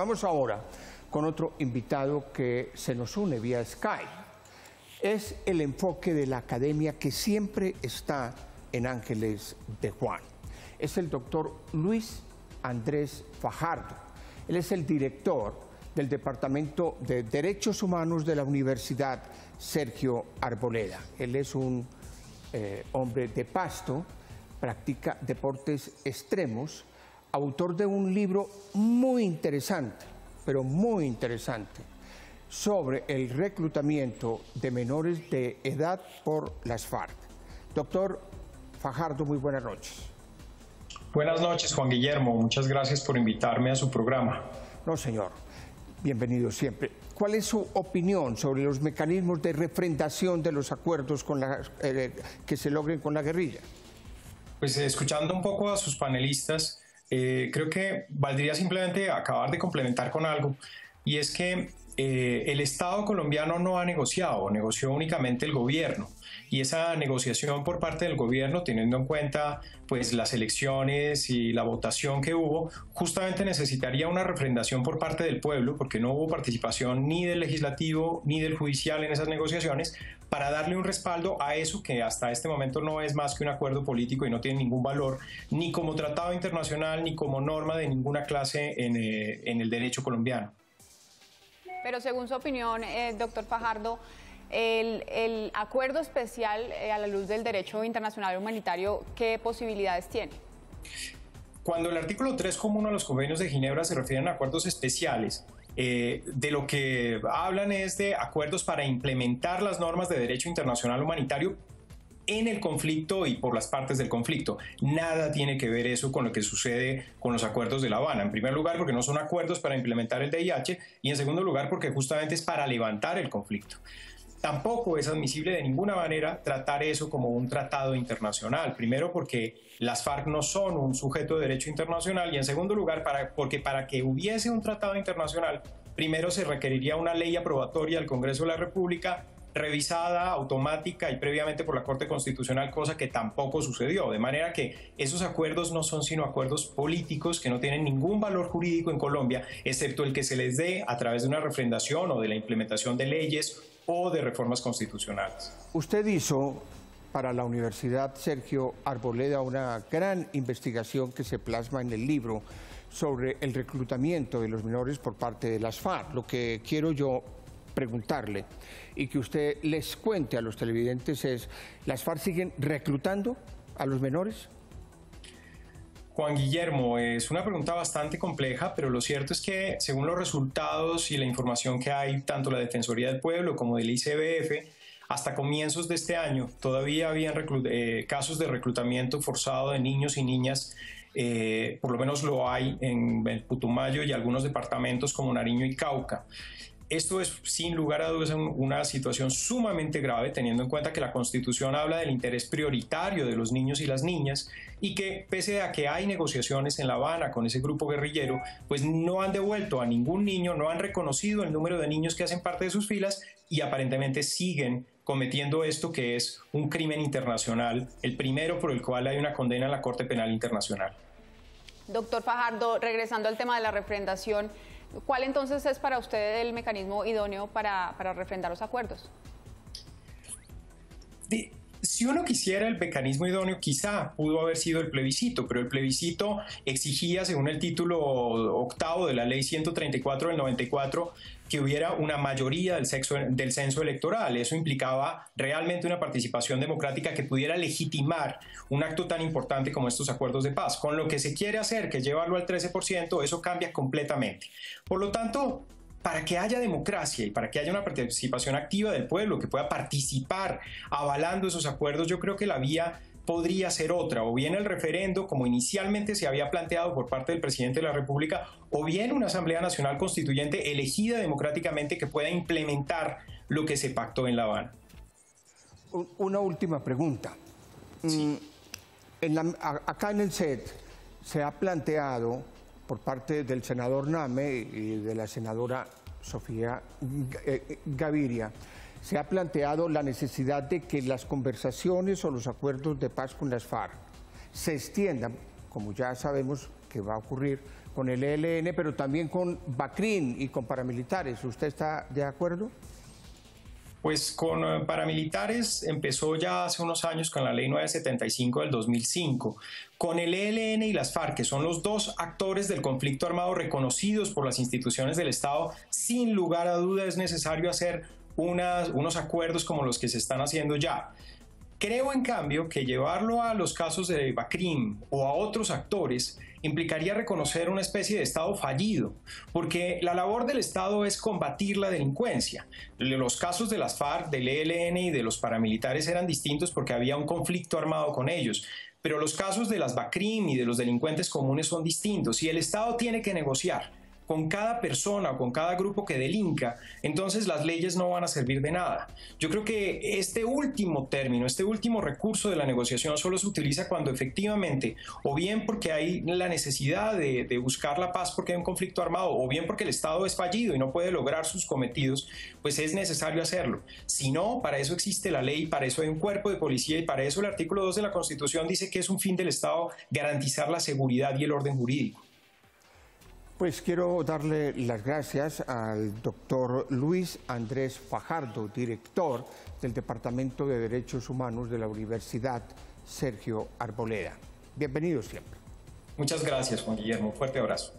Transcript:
Vamos ahora con otro invitado que se nos une vía Skype. Es el enfoque de la academia que siempre está en Ángeles de Juan. Es el doctor Luis Andrés Fajardo. Él es el director del Departamento de Derechos Humanos de la Universidad Sergio Arboleda. Él es un hombre de Pasto, practica deportes extremos, autor de un libro muy interesante, pero muy interesante, sobre el reclutamiento de menores de edad por las FARC. Doctor Fajardo, muy buenas noches. Buenas noches, Juan Guillermo. Muchas gracias por invitarme a su programa. No, señor. Bienvenido siempre. ¿Cuál es su opinión sobre los mecanismos de refrendación de los acuerdos con que se logren con la guerrilla? Pues escuchando un poco a sus panelistas, creo que valdría simplemente acabar de complementar con algo, y es que el Estado colombiano no ha negociado, negoció únicamente el gobierno. Y esa negociación por parte del gobierno, teniendo en cuenta pues las elecciones y la votación que hubo, justamente necesitaría una refrendación por parte del pueblo, porque no hubo participación ni del legislativo ni del judicial en esas negociaciones, para darle un respaldo a eso que hasta este momento no es más que un acuerdo político y no tiene ningún valor, ni como tratado internacional, ni como norma de ninguna clase en el derecho colombiano. Pero según su opinión, doctor Fajardo, el acuerdo especial a la luz del derecho internacional humanitario, ¿qué posibilidades tiene? Cuando el artículo 3 común a los convenios de Ginebra se refieren a acuerdos especiales, de lo que hablan es de acuerdos para implementar las normas de derecho internacional humanitario en el conflicto y por las partes del conflicto. Nada tiene que ver eso con lo que sucede con los acuerdos de La Habana. En primer lugar, porque no son acuerdos para implementar el DIH, y en segundo lugar, porque justamente es para levantar el conflicto. Tampoco es admisible de ninguna manera tratar eso como un tratado internacional. Primero, porque las FARC no son un sujeto de derecho internacional, y en segundo lugar, porque para que hubiese un tratado internacional, primero se requeriría una ley aprobatoria del Congreso de la República, revisada, automática y previamente por la Corte Constitucional, cosa que tampoco sucedió. De manera que esos acuerdos no son sino acuerdos políticos que no tienen ningún valor jurídico en Colombia, excepto el que se les dé a través de una refrendación o de la implementación de leyes o de reformas constitucionales. Usted hizo para la Universidad Sergio Arboleda una gran investigación que se plasma en el libro sobre el reclutamiento de los menores por parte de las FARC. Lo que quiero yo preguntarle y que usted les cuente a los televidentes es: ¿las FARC siguen reclutando a los menores? Juan Guillermo, es una pregunta bastante compleja, pero lo cierto es que según los resultados y la información que hay, tanto la Defensoría del Pueblo como del ICBF, hasta comienzos de este año todavía habían casos de reclutamiento forzado de niños y niñas. Por lo menos lo hay en el Putumayo y algunos departamentos como Nariño y Cauca. Esto es, sin lugar a dudas, una situación sumamente grave, teniendo en cuenta que la Constitución habla del interés prioritario de los niños y las niñas, y que pese a que hay negociaciones en La Habana con ese grupo guerrillero, pues no han devuelto a ningún niño, no han reconocido el número de niños que hacen parte de sus filas, y aparentemente siguen cometiendo esto, que es un crimen internacional, el primero por el cual hay una condena en la Corte Penal Internacional. Doctor Fajardo, regresando al tema de la refrendación, ¿cuál entonces es para usted el mecanismo idóneo para refrendar los acuerdos? Si uno quisiera el mecanismo idóneo, quizá pudo haber sido el plebiscito, pero el plebiscito exigía, según el título octavo de la ley 134 del 94, que hubiera una mayoría del censo electoral. Eso implicaba realmente una participación democrática que pudiera legitimar un acto tan importante como estos acuerdos de paz. Con lo que se quiere hacer, que llevarlo al 13%, eso cambia completamente. Por lo tanto, para que haya democracia y para que haya una participación activa del pueblo que pueda participar avalando esos acuerdos, yo creo que la vía podría ser otra, o bien el referendo, como inicialmente se había planteado por parte del presidente de la República, o bien una Asamblea Nacional Constituyente elegida democráticamente que pueda implementar lo que se pactó en La Habana. Una última pregunta. Sí. Acá en el CET se ha planteado por parte del senador Name y de la senadora Sofía Gaviria, se ha planteado la necesidad de que las conversaciones o los acuerdos de paz con las FARC se extiendan, como ya sabemos que va a ocurrir con el ELN, pero también con BACRIM y con paramilitares. ¿Usted está de acuerdo? Pues con paramilitares empezó ya hace unos años con la ley 975 del 2005. Con el ELN y las FARC, que son los dos actores del conflicto armado reconocidos por las instituciones del Estado, sin lugar a duda es necesario hacer unos acuerdos como los que se están haciendo ya. Creo, en cambio, que llevarlo a los casos de BACRIM o a otros actores implicaría reconocer una especie de Estado fallido, porque la labor del Estado es combatir la delincuencia. Los casos de las FARC, del ELN y de los paramilitares eran distintos porque había un conflicto armado con ellos, pero los casos de las BACRIM y de los delincuentes comunes son distintos y el Estado tiene que negociar con cada persona o con cada grupo que delinca, entonces las leyes no van a servir de nada. Yo creo que este último término, este último recurso de la negociación solo se utiliza cuando efectivamente, o bien porque hay la necesidad de buscar la paz porque hay un conflicto armado, o bien porque el Estado es fallido y no puede lograr sus cometidos, pues es necesario hacerlo. Si no, para eso existe la ley, para eso hay un cuerpo de policía y para eso el artículo 2 de la Constitución dice que es un fin del Estado garantizar la seguridad y el orden jurídico. Pues quiero darle las gracias al doctor Luis Andrés Fajardo, director del Departamento de Derechos Humanos de la Universidad Sergio Arboleda. Bienvenido siempre. Muchas gracias, Juan Guillermo. Un fuerte abrazo.